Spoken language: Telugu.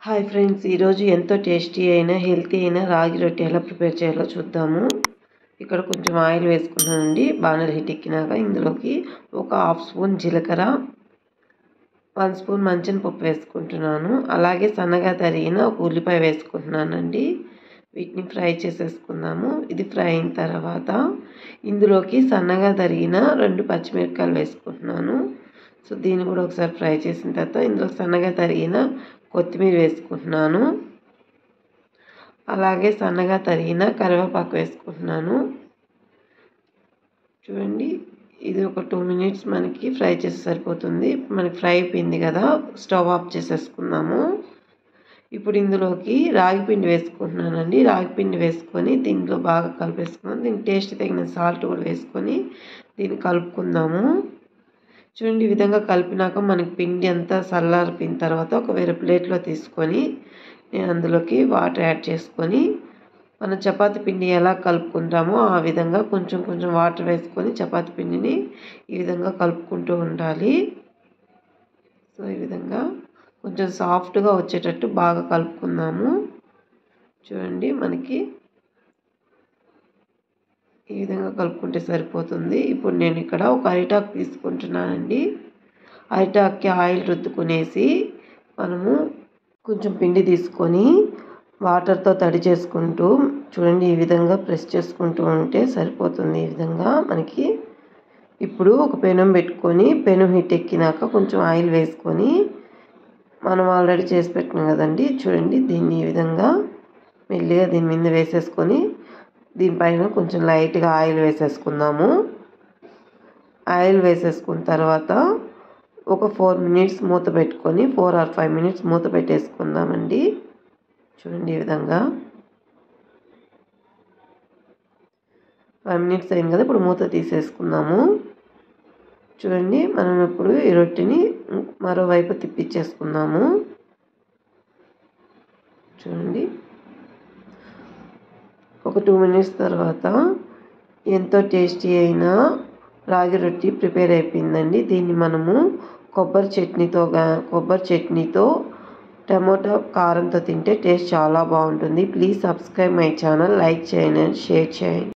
హాయ్ ఫ్రెండ్స్, ఈరోజు ఎంతో టేస్టీ అయిన హెల్తీ అయిన రాగి రొట్టె ఎలా ప్రిపేర్ చేయాలో చూద్దాము. ఇక్కడ కొంచెం ఆయిల్ వేసుకున్నానండి. బాగా హీట్ ఎక్కినాక ఇందులోకి ఒక హాఫ్ స్పూన్ జీలకర్ర, 1 స్పూన్ మంచెన పప్పు వేసుకుంటున్నాను. అలాగే సన్నగా తరిగిన ఒక ఉల్లిపాయ వేసుకుంటున్నానండి. వీటిని ఫ్రై చేసేసుకుందాము. ఇది ఫ్రై అయిన తర్వాత ఇందులోకి సన్నగా తరిగిన 2 పచ్చిమిరపకాయలు వేసుకుంటున్నాను. సో దీన్ని కూడా ఒకసారి ఫ్రై చేసిన తర్వాత ఇందులో సన్నగా తరిగిన కొత్తిమీర వేసుకుంటున్నాను. అలాగే సన్నగా తరిగిన కరివేపాకు వేసుకుంటున్నాను. చూడండి, ఇది ఒక 2 మినిట్స్ మనకి ఫ్రై చేసి సరిపోతుంది. మనకి ఫ్రై అయిపోయింది కదా, స్టవ్ ఆఫ్ చేసేసుకుందాము. ఇప్పుడు ఇందులోకి రాగి పిండి వేసుకుంటున్నానండి. రాగి పిండి వేసుకొని దీంట్లో బాగా కలిపేసుకున్నాను. దీనికి టేస్ట్ తగిన సాల్ట్ కూడా వేసుకొని దీన్ని కలుపుకుందాము. చూడండి, ఈ విధంగా కలిపినాక మనకి పిండి అంతా చల్లారిపోయిన తర్వాత ఒక వేరే ప్లేట్లో తీసుకొని నేను అందులోకి వాటర్ యాడ్ చేసుకొని మనం చపాతీ పిండి ఎలా కలుపుకుంటామో ఆ విధంగా కొంచెం కొంచెం వాటర్ వేసుకొని చపాతీ పిండిని ఈ విధంగా కలుపుకుంటూ ఉండాలి. సో ఈ విధంగా కొంచెం సాఫ్ట్గా వచ్చేటట్టు బాగా కలుపుకుందాము. చూడండి, మనకి ఈ విధంగా కలుపుకుంటే సరిపోతుంది. ఇప్పుడు నేను ఇక్కడ ఒక అరిటాకు తీసుకుంటున్నానండి. అరిటాకుకి ఆయిల్ రుద్దుకునేసి మనము కొంచెం పిండి తీసుకొని వాటర్తో తడి చేసుకుంటూ చూడండి ఈ విధంగా ప్రెస్ చేసుకుంటూ ఉంటే సరిపోతుంది. ఈ విధంగా మనకి ఇప్పుడు ఒక పెనం పెట్టుకొని పెనం హీట్ ఎక్కినాక కొంచెం ఆయిల్ వేసుకొని మనం ఆల్రెడీ చేసి పెట్టినాం కదండి. చూడండి, దీన్ని ఈ విధంగా మెల్లిగా దీని మీద వేసేసుకొని దీనిపైన కొంచెం లైట్గా ఆయిల్ వేసేసుకుందాము. ఆయిల్ వేసేసుకున్న తర్వాత ఒక 4 మినిట్స్ మూత పెట్టుకొని 4 or 5 మినిట్స్ మూత పెట్టేసుకుందామండి. చూడండి, ఈ విధంగా 5 మినిట్స్ అయింది కదా, ఇప్పుడు మూత తీసేసుకుందాము. చూడండి, మనం ఇప్పుడు ఈ రొట్టెని మరోవైపు తిప్పించేసుకుందాము. చూడండి, ఒక 2 మినిట్స్ తర్వాత ఎంతో టేస్టీ అయిన రాగి రొట్టి ప్రిపేర్ అయిపోయిందండి. దీన్ని మనము కొబ్బరి చట్నీతో టమోటా కారంతో తింటే టేస్ట్ చాలా బాగుంటుంది. Please subscribe my channel, like చేయండి, షేర్ చేయండి.